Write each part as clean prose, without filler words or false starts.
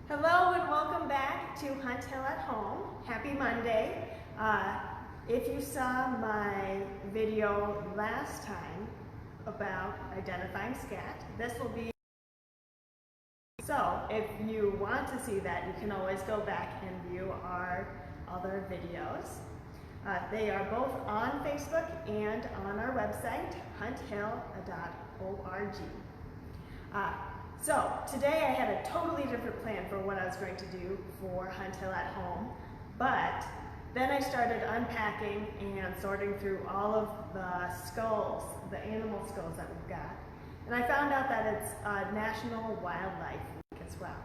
Hello and welcome back to Hunt Hill at Home. Happy Monday. If you saw my video last time about identifying scat, this will be. So if you want to see that, you can always go back and view our other videos. They are both on Facebook and on our website, hunthill.org. So today I had a totally different plan for what I was going to do for Hunt Hill at Home, but then I started unpacking and sorting through all of the skulls, the animal skulls that we've got, and I found out that it's National Wildlife Week as well.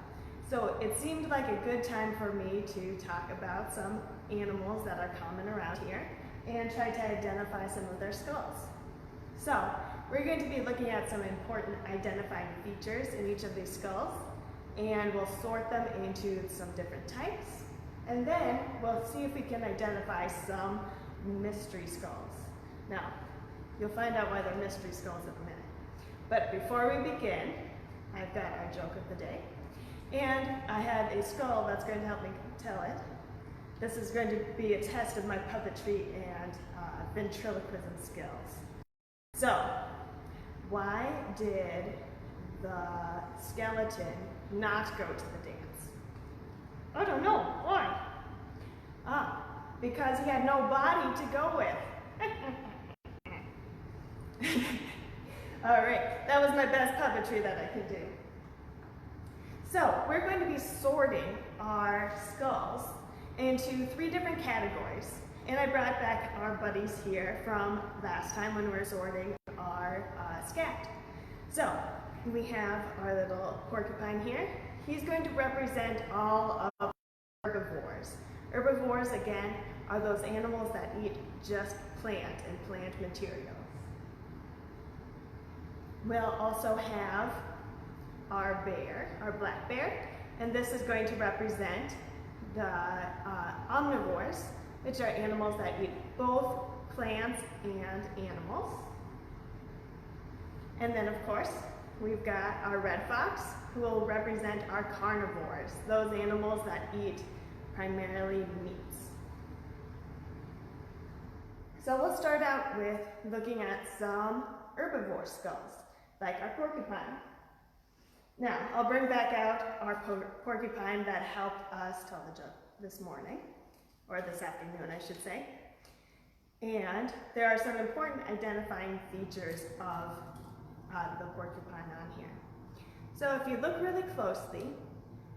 So it seemed like a good time for me to talk about some animals that are common around here and try to identify some of their skulls. So we're going to be looking at some important identifying features in each of these skulls, and we'll sort them into some different types, and then we'll see if we can identify some mystery skulls. Now, you'll find out why they're mystery skulls in a minute. But before we begin, I've got our joke of the day, and I have a skull that's going to help me tell it. This is going to be a test of my puppetry and ventriloquism skills. So, why did the skeleton not go to the dance? I don't know. Why? Because he had no body to go with. All right, that was my best puppetry that I could do. So, we're going to be sorting our skulls into 3 different categories. And I brought back our buddies here from last time when we were sorting our scat. So we have our little porcupine here. He's going to represent all of herbivores. Herbivores, again, are those animals that eat just plant and plant material. We'll also have our bear, our black bear, and this is going to represent the omnivores, which are animals that eat both plants and animals. And then, of course, we've got our red fox, who will represent our carnivores, those animals that eat primarily meats. So we'll start out with looking at some herbivore skulls, like our porcupine. Now, I'll bring back out our porcupine that helped us tell the joke this morning. Or this afternoon, I should say. And there are some important identifying features of the porcupine on here. So if you look really closely,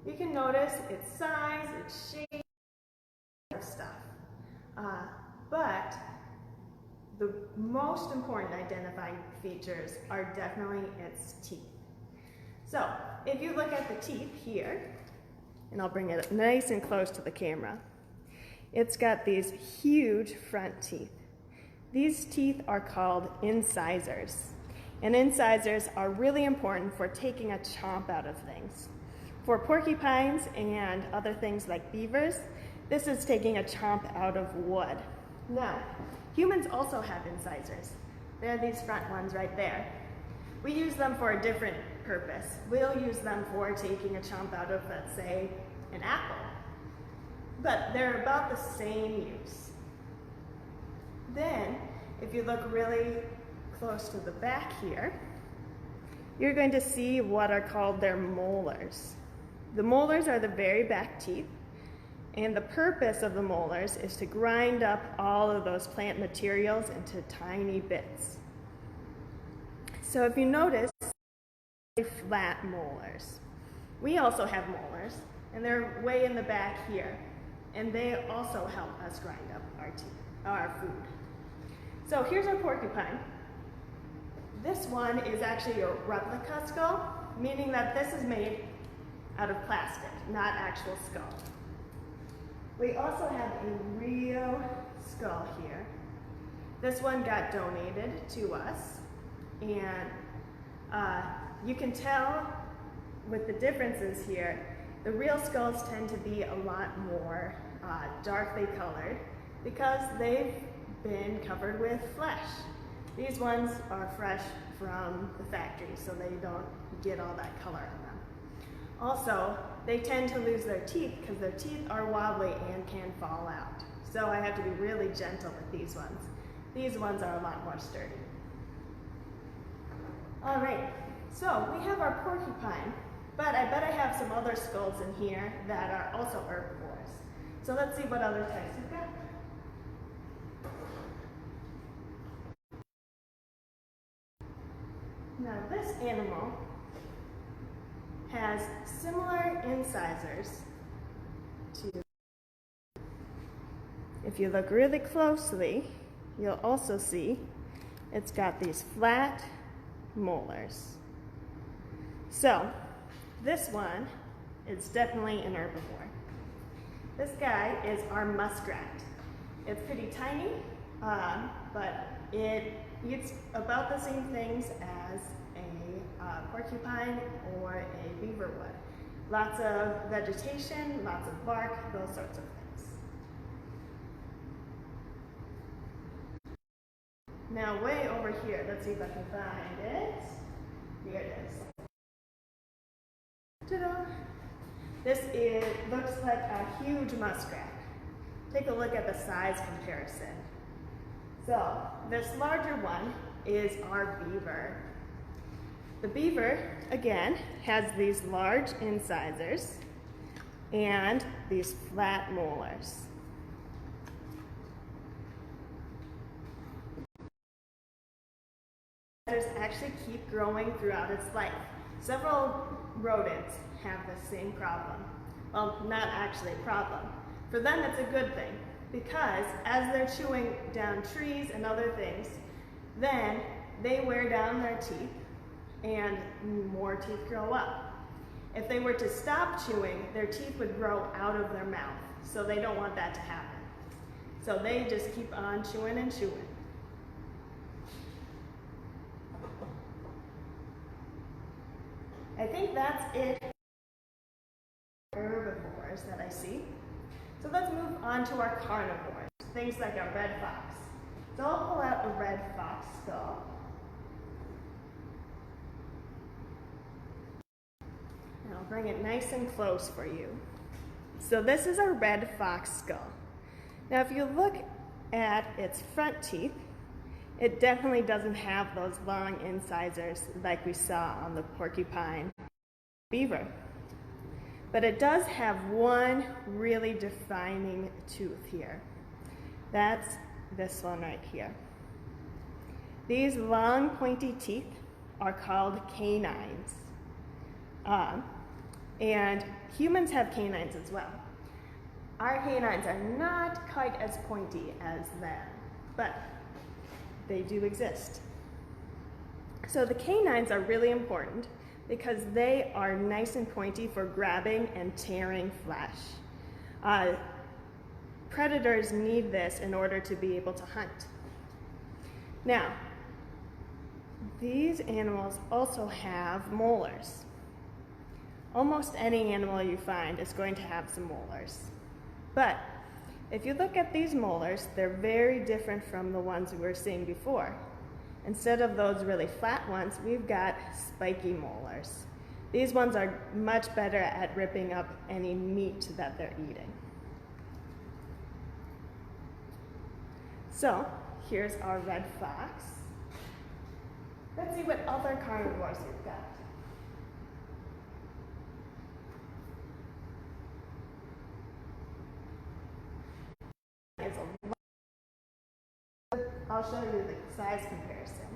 you can notice its size, its shape, stuff. But the most important identifying features are definitely its teeth. So if you look at the teeth here, and I'll bring it nice and close to the camera, it's got these huge front teeth. These teeth are called incisors. And incisors are really important for taking a chomp out of things. For porcupines and other things like beavers, this is taking a chomp out of wood. Now, humans also have incisors. They're these front ones right there. We use them for a different purpose. We'll use them for taking a chomp out of, let's say, an apple. But they're about the same use. Then, if you look really close to the back here, you're going to see what are called their molars. The molars are the very back teeth, and the purpose of the molars is to grind up all of those plant materials into tiny bits. So if you notice, flat molars. We also have molars, and they're way in the back here. And they also help us grind up our food. So here's our porcupine. This one is actually a replica skull, meaning that this is made out of plastic, not actual skull. We also have a real skull here. This one got donated to us, and you can tell with the differences here, the real skulls tend to be a lot more darkly colored because they've been covered with flesh. These ones are fresh from the factory, so they don't get all that color on them. Also, they tend to lose their teeth because their teeth are wobbly and can fall out. So I have to be really gentle with these ones. These ones are a lot more sturdy. All right, so we have our porcupine, but I bet I have some other skulls in here that are also herbivores. So let's see what other types we've got. Now this animal has similar incisors to, if you look really closely, you'll also see it's got these flat molars. So this one is definitely an herbivore. This guy is our muskrat. It's pretty tiny, but it eats about the same things as a porcupine or a beaver would. Lots of vegetation, lots of bark, those sorts of things. Now way over here, let's see if I can find it. Here it is. Ta-da! This looks like a huge muskrat. Take a look at the size comparison. So this larger one is our beaver. The beaver, again, has these large incisors and these flat molars. Incisors actually keep growing throughout its life. Several rodents have the same problem. Well, not actually a problem. For them, it's a good thing because as they're chewing down trees and other things, then they wear down their teeth and more teeth grow up. If they were to stop chewing, their teeth would grow out of their mouth, so they don't want that to happen. So they just keep on chewing and chewing. I think that's it for herbivores that I see. So let's move on to our carnivores, things like a red fox. So I'll pull out a red fox skull. And I'll bring it nice and close for you. So this is a red fox skull. Now if you look at its front teeth, it definitely doesn't have those long incisors like we saw on the porcupine beaver. But it does have one really defining tooth here. That's this one right here. These long pointy teeth are called canines. And humans have canines as well. Our canines are not quite as pointy as them, but they do exist. So the canines are really important because they are nice and pointy for grabbing and tearing flesh. Predators need this in order to be able to hunt. Now, these animals also have molars. Almost any animal you find is going to have some molars. But if you look at these molars, they're very different from the ones we were seeing before. Instead of those really flat ones, we've got spiky molars. These ones are much better at ripping up any meat that they're eating. So here's our red fox. Let's see what other carnivores we've got. I'll show you the size comparison.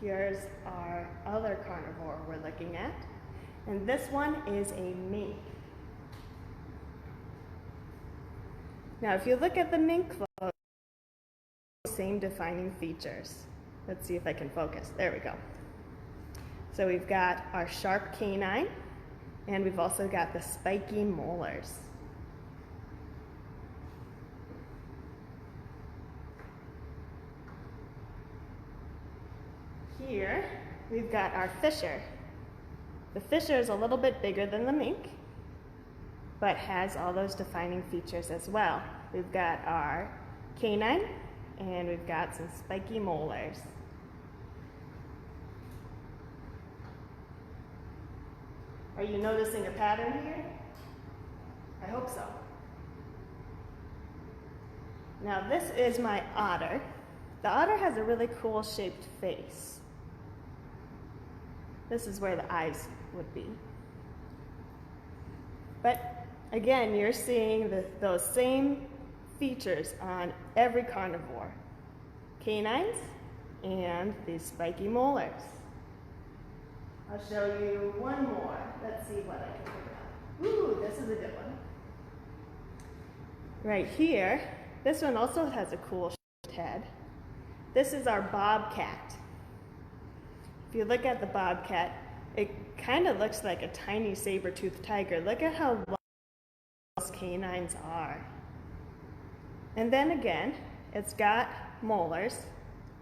Here's our other carnivore we're looking at, and this one is a mink. Now, if you look at the mink clothes, same defining features. Let's see if I can focus. There we go. So we've got our sharp canine, and we've also got the spiky molars. Here, we've got our fisher. The fisher is a little bit bigger than the mink, but has all those defining features as well. We've got our canine, and we've got some spiky molars. Are you noticing a pattern here? I hope so. Now this is my otter. The otter has a really cool shaped face. This is where the eyes would be. But again, you're seeing those same features on every carnivore. Canines and these spiky molars. I'll show you one more. Let's see what I can figure out. Ooh, this is a good one. Right here, this one also has a cool shaped head. This is our bobcat. If you look at the bobcat, it kind of looks like a tiny saber-toothed tiger. Look at how long those canines are. And then again, it's got molars,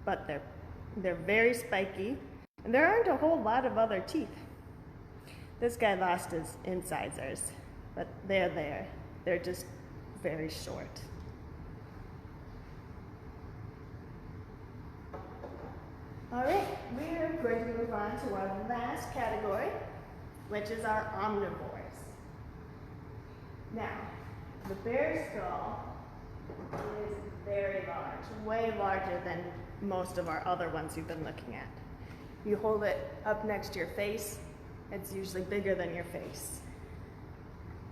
but they're very spiky, and there aren't a whole lot of other teeth. This guy lost his incisors, but they're there. They're just very short. All right, we're going to move on to our last category, which is our omnivores. Now, the bear skull is very large, way larger than most of our other ones you've been looking at. You hold it up next to your face, it's usually bigger than your face.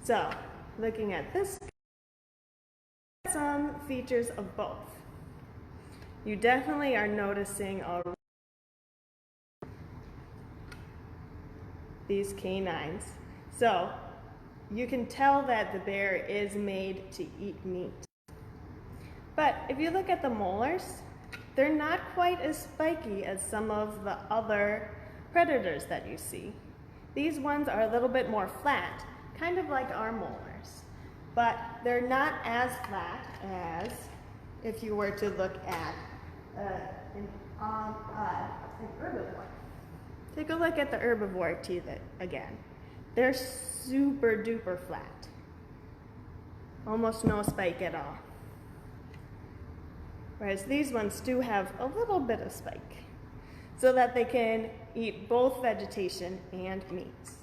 So, looking at this, some features of both. You definitely are noticing these canines. So, you can tell that the bear is made to eat meat. But if you look at the molars, they're not quite as spiky as some of the other predators that you see. These ones are a little bit more flat, kind of like our molars, but they're not as flat as if you were to look at an herbivore. Take a look at the herbivore teeth again. They're super duper flat. Almost no spike at all. Whereas these ones do have a little bit of spike, so that they can eat both vegetation and meats.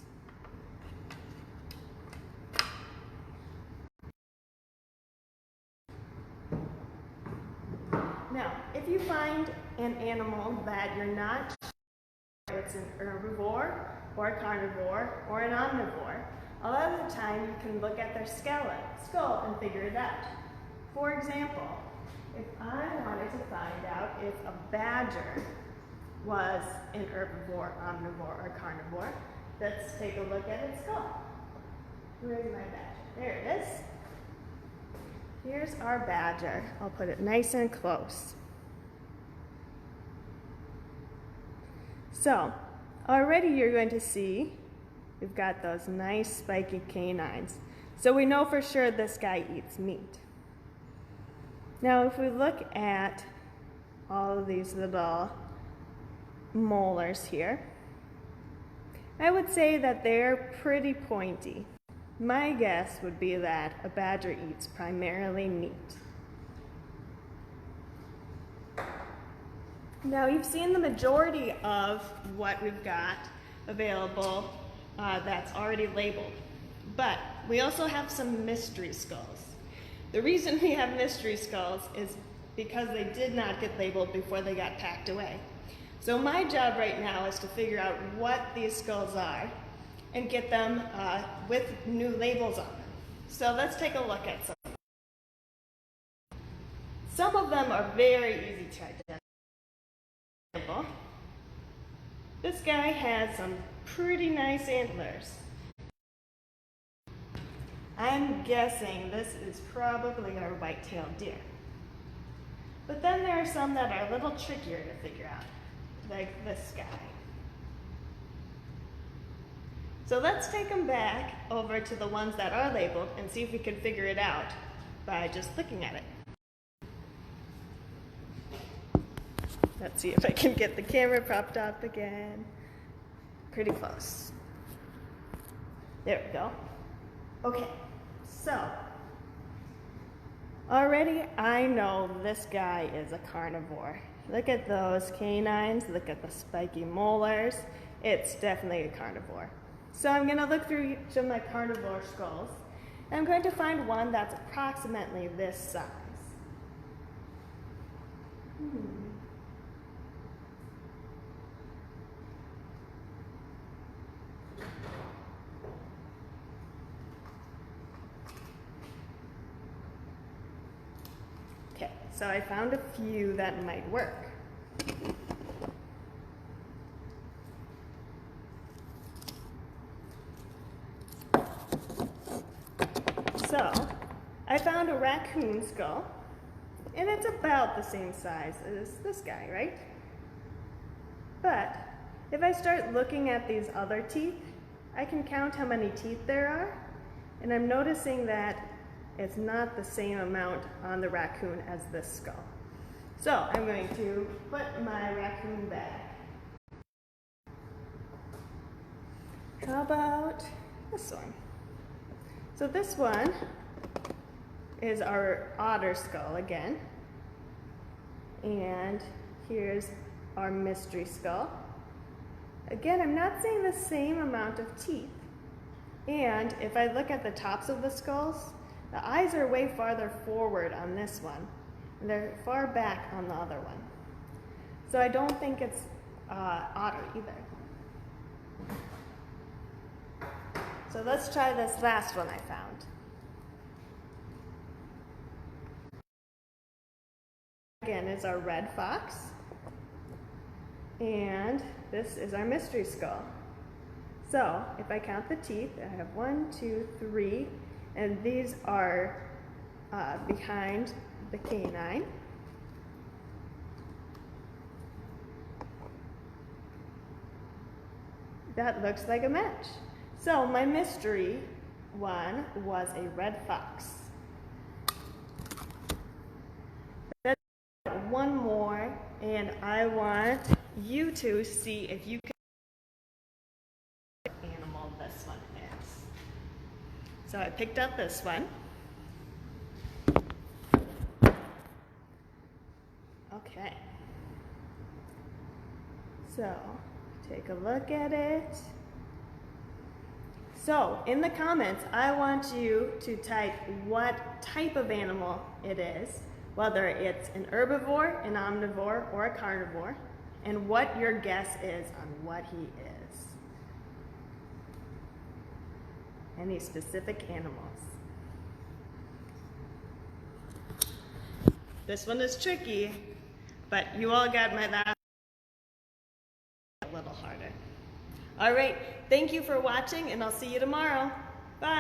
Now, if you find an animal that you're not sure it's an herbivore or a carnivore or an omnivore, a lot of the time you can look at their skull and figure it out. For example, if I wanted to find out if a badger was an herbivore, omnivore, or carnivore, let's take a look at its skull. Where's my badger? There it is. Here's our badger. I'll put it nice and close. So, already you're going to see we've got those nice spiky canines. So we know for sure this guy eats meat. Now if we look at all of these little molars here, I would say that they're pretty pointy. My guess would be that a badger eats primarily meat. Now you've seen the majority of what we've got available that's already labeled, but we also have some mystery skulls. The reason we have mystery skulls is because they did not get labeled before they got packed away. So my job right now is to figure out what these skulls are and get them with new labels on them. So let's take a look at some. Some of them are very easy to identify. For example, this guy has some pretty nice antlers. I'm guessing this is probably our white-tailed deer. But then there are some that are a little trickier to figure out, like this guy. So let's take them back over to the ones that are labeled and see if we can figure it out by just looking at it. Let's see if I can get the camera propped up again. Pretty close. There we go. Okay, so already I know this guy is a carnivore. Look at those canines, look at the spiky molars. It's definitely a carnivore. So I'm going to look through each of my carnivore skulls, and I'm going to find one that's approximately this size. Okay, so I found a few that might work. So, I found a raccoon skull, and it's about the same size as this guy, right? But if I start looking at these other teeth, I can count how many teeth there are, and I'm noticing that it's not the same amount on the raccoon as this skull. So I'm going to put my raccoon back. How about this one? So this one is our otter skull again. And here's our mystery skull. Again, I'm not seeing the same amount of teeth. And if I look at the tops of the skulls, the eyes are way farther forward on this one, and they're far back on the other one. So I don't think it's otter either. So let's try this last one I found. Again, is our red fox. And this is our mystery skull. So if I count the teeth, I have 1, 2, 3, and these are behind the canine. That looks like a match. So my mystery one was a red fox. That's one more, and I want you to see if you can what animal this one is. So I picked up this one. Okay. So take a look at it. So in the comments, I want you to type what type of animal it is, whether it's an herbivore, an omnivore, or a carnivore, and what your guess is on what he is. Any specific animals. This one is tricky, but you all got my last a little harder. All right, thank you for watching, and I'll see you tomorrow. Bye.